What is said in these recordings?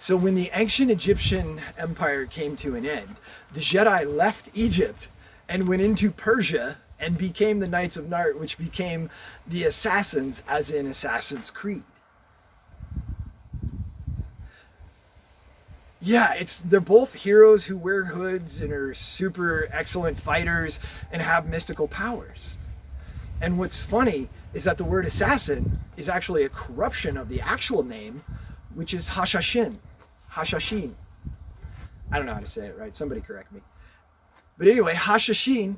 So when the ancient Egyptian empire came to an end, the Jedi left Egypt and went into Persia and became the Knights of Nart, which became the Assassins, as in Assassin's Creed. Yeah, they're both heroes who wear hoods and are super excellent fighters and have mystical powers. And what's funny is that the word assassin is actually a corruption of the actual name, which is Hashashin. Hashashin. I don't know how to say it right. Somebody correct me. But anyway, Hashashin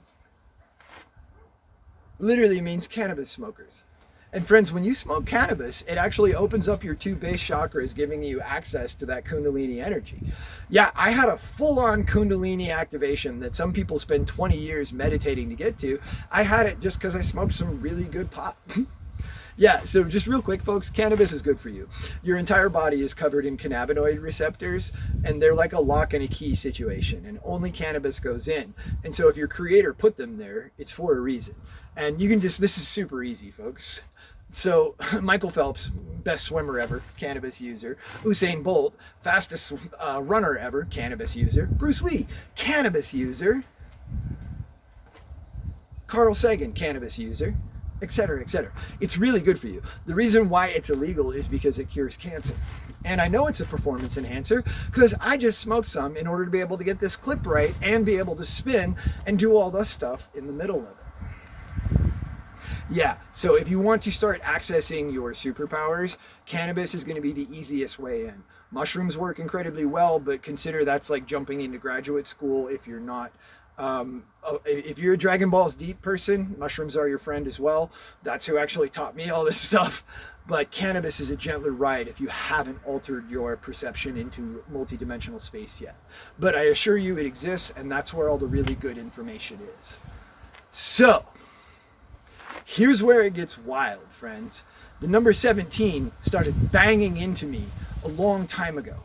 literally means cannabis smokers. And friends, when you smoke cannabis, it actually opens up your two base chakras, giving you access to that Kundalini energy. Yeah, I had a full-on Kundalini activation that some people spend 20 years meditating to get to. I had it just because I smoked some really good pot. Yeah, so just real quick, folks, cannabis is good for you. Your entire body is covered in cannabinoid receptors, and they're like a lock and a key situation, and only cannabis goes in. And so if your creator put them there, it's for a reason. And you can this is super easy, folks. So Michael Phelps, best swimmer ever, cannabis user. Usain Bolt, fastest runner ever, cannabis user. Bruce Lee, cannabis user. Carl Sagan, cannabis user, etc., etc. It's really good for you. The reason why it's illegal is because it cures cancer. And I know it's a performance enhancer because I just smoked some in order to be able to get this clip right and be able to spin and do all this stuff in the middle of it. Yeah, so if you want to start accessing your superpowers, cannabis is going to be the easiest way in. Mushrooms work incredibly well, but consider that's like jumping into graduate school if you're not. If you're a Dragon Balls deep person, mushrooms are your friend as well. That's who actually taught me all this stuff. But cannabis is a gentler ride if you haven't altered your perception into multidimensional space yet. But I assure you it exists, and that's where all the really good information is. So here's where it gets wild, friends. The number 17 started banging into me a long time ago.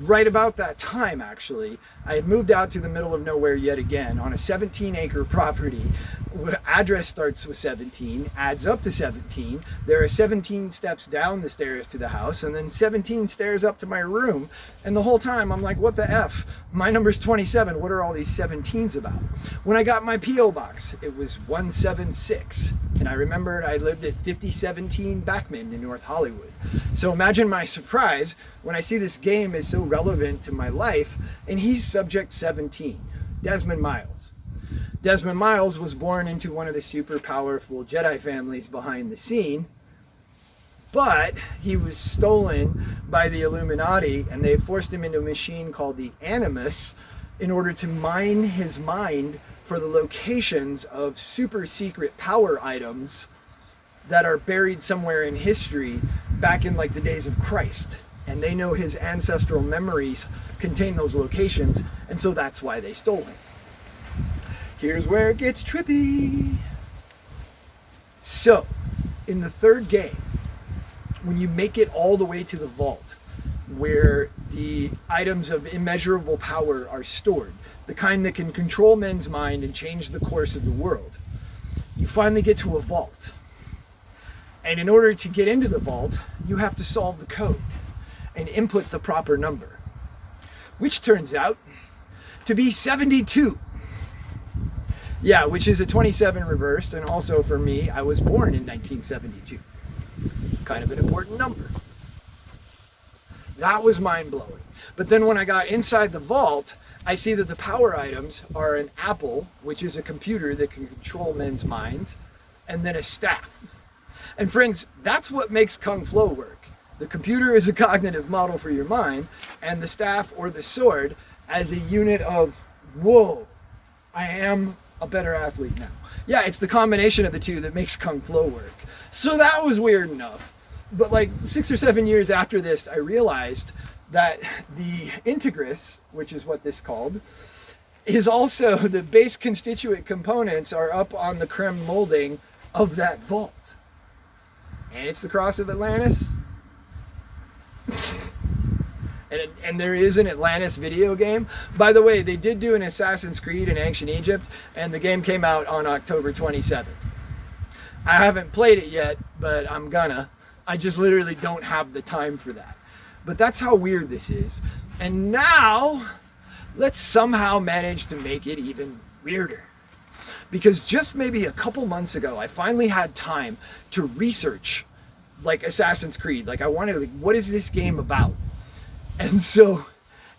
Right about that time, actually, I had moved out to the middle of nowhere yet again on a 17-acre property. Address starts with 17, adds up to 17. There are 17 steps down the stairs to the house, and then 17 stairs up to my room. And the whole time, I'm like, what the F? My number's 27. What are all these 17s about? When I got my P.O. box, it was 176. And I remembered I lived at 5017 Backman in North Hollywood. So imagine my surprise when I see this game is so relevant to my life, and he's subject 17, Desmond Miles. Desmond Miles was born into one of the super powerful Jedi families behind the scene, but he was stolen by the Illuminati, and they forced him into a machine called the Animus in order to mine his mind for the locations of super secret power items that are buried somewhere in history back in like the days of Christ. And they know his ancestral memories contain those locations, and so that's why they stole him. Here's where it gets trippy. So, in the third game, when you make it all the way to the vault, where the items of immeasurable power are stored, the kind that can control men's mind and change the course of the world, you finally get to a vault. And in order to get into the vault, you have to solve the code and input the proper number, which turns out to be 72. Yeah, which is a 27 reversed, and also for me, I was born in 1972. Kind of an important number. That was mind-blowing. But then when I got inside the vault, I see that the power items are an apple, which is a computer that can control men's minds, and then a staff. And friends, that's what makes Kung Flow work. The computer is a cognitive model for your mind, and the staff or the sword as a unit of, whoa, I am a better athlete now. Yeah, it's the combination of the two that makes Kung Flow work. So that was weird enough. But like 6 or 7 years after this, I realized that the integrus, which is what this called, is also the base constituent components are up on the creme molding of that vault. And it's the Cross of Atlantis. And there is an Atlantis video game. By the way, they did do an Assassin's Creed in ancient Egypt, and the game came out on October 27th. I haven't played it yet, but I'm gonna. I just literally don't have the time for that. But that's how weird this is. And now, let's somehow manage to make it even weirder. Because just maybe a couple months ago, I finally had time to research like Assassin's Creed. Like I wanted, like, what is this game about? And so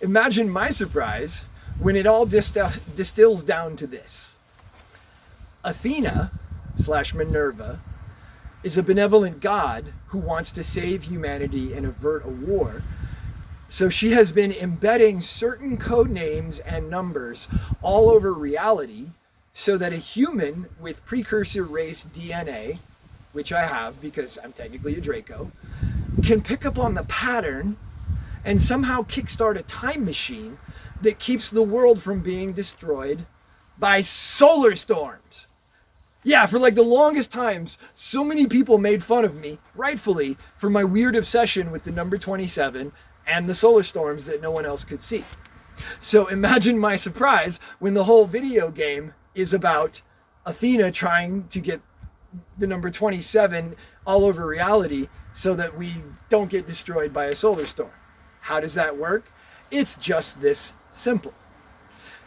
imagine my surprise when it all distills down to this. Athena / Minerva is a benevolent god who wants to save humanity and avert a war. So she has been embedding certain code names and numbers all over reality so that a human with precursor race DNA, which I have because I'm technically a Draco, can pick up on the pattern and somehow kickstart a time machine that keeps the world from being destroyed by solar storms. Yeah, for like the longest times, so many people made fun of me, rightfully, for my weird obsession with the number 27 and the solar storms that no one else could see. So imagine my surprise when the whole video game is about Athena trying to get the number 27 all over reality so that we don't get destroyed by a solar storm. How does that work? It's just this simple.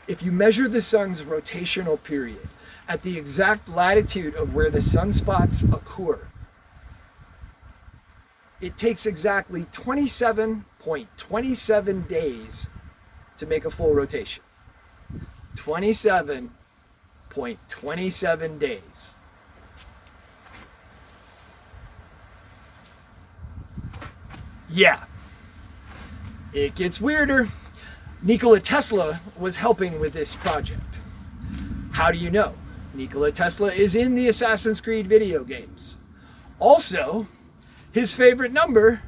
If you measure the sun's rotational period at the exact latitude of where the sunspots occur, it takes exactly 27.27 days to make a full rotation. 27.27 days. Yeah, it gets weirder. Nikola Tesla was helping with this project. How do you know? Nikola Tesla is in the Assassin's Creed video games. Also, his favorite number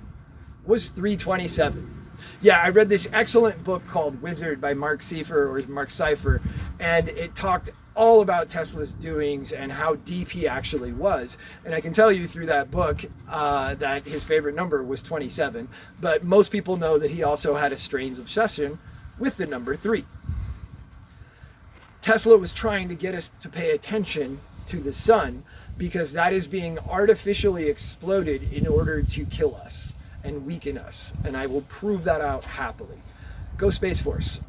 was 327. Yeah, I read this excellent book called Wizard by Mark Cypher, and it talked all about Tesla's doings and how deep he actually was. And I can tell you through that book that his favorite number was 27, but most people know that he also had a strange obsession with the number 3. Tesla was trying to get us to pay attention to the sun because that is being artificially exploded in order to kill us and weaken us. And I will prove that out happily. Go Space Force.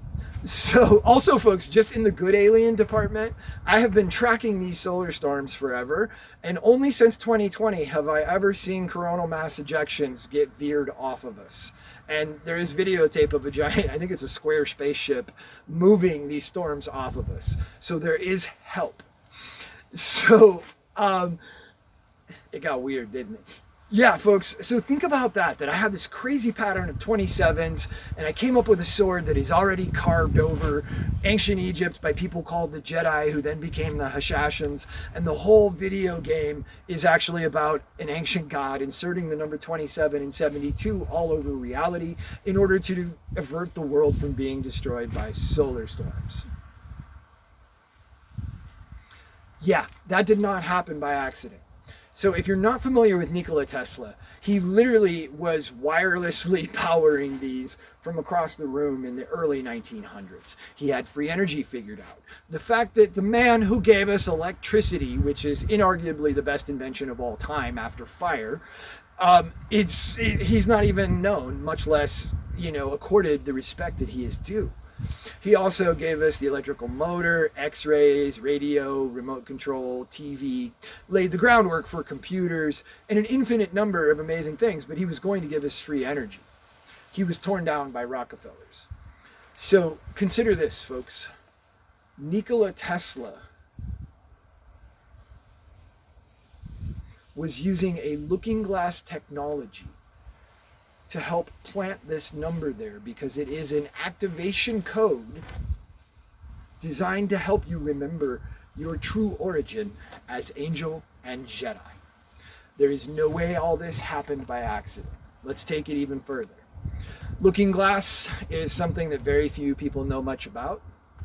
So also, folks, just in the good alien department, I have been tracking these solar storms forever, and only since 2020 have I ever seen coronal mass ejections get veered off of us. And there is videotape of a giant, I think it's a square spaceship, moving these storms off of us. So there is help. So it got weird, didn't it? Yeah, folks, so think about that I have this crazy pattern of 27s, and I came up with a sword that is already carved over ancient Egypt by people called the Jedi, who then became the Hashashins, and the whole video game is actually about an ancient god inserting the number 27 and 72 all over reality in order to avert the world from being destroyed by solar storms. Yeah, that did not happen by accident. So if you're not familiar with Nikola Tesla, he literally was wirelessly powering these from across the room in the early 1900s. He had free energy figured out. The fact that the man who gave us electricity, which is inarguably the best invention of all time after fire, he's not even known, much less, accorded the respect that he is due. He also gave us the electrical motor, x-rays, radio, remote control, TV, laid the groundwork for computers, and an infinite number of amazing things, but he was going to give us free energy. He was torn down by Rockefellers. So consider this, folks. Nikola Tesla was using a looking glass technology to help plant this number there, because it is an activation code designed to help you remember your true origin as angel and Jedi. There is no way all this happened by accident. Let's take it even further. Looking glass is something that very few people know much about.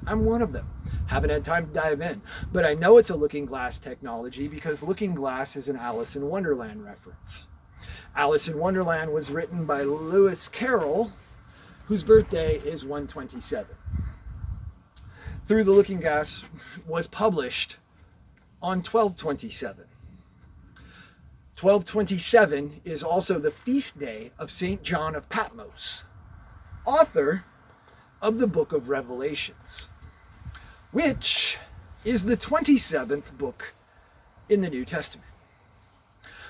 I'm one of them. Haven't had time to dive in, but I know it's a looking glass technology because looking glass is an Alice in Wonderland reference. Alice in Wonderland was written by Lewis Carroll, whose birthday is 127. Through the Looking Glass was published on 12/27. 1227 is also the feast day of St. John of Patmos, author of the book of Revelations, which is the 27th book in the New Testament.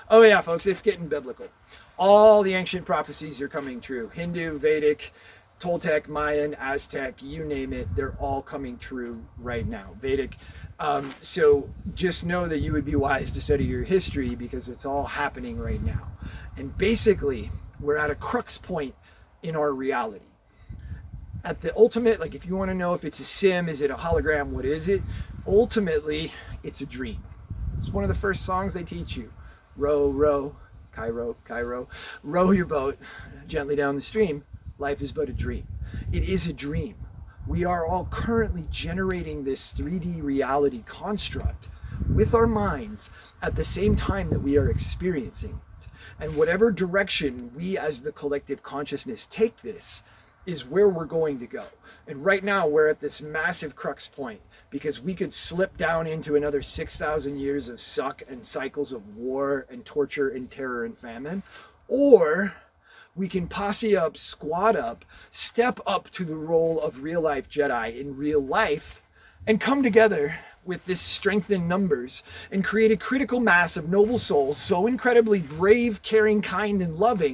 Oh yeah, folks, it's getting biblical. All the ancient prophecies are coming true. Hindu, Vedic, Toltec, Mayan, Aztec, you name it, they're all coming true right now. Vedic. So just know that you would be wise to study your history because it's all happening right now. And basically, we're at a crux point in our reality. At the ultimate, like if you want to know if it's a sim, is it a hologram, what is it? Ultimately, it's a dream. It's one of the first songs they teach you. Row, row, Cairo, Cairo, row your boat gently down the stream. Life is but a dream. It is a dream. We are all currently generating this 3D reality construct with our minds at the same time that we are experiencing it. And whatever direction we as the collective consciousness take this is where we're going to go. And right now we're at this massive crux point because we could slip down into another 6,000 years of suck and cycles of war and torture and terror and famine, or we can posse up, squad up, step up to the role of real life Jedi in real life and come together with this strength in numbers and create a critical mass of noble souls so incredibly brave, caring, kind, and loving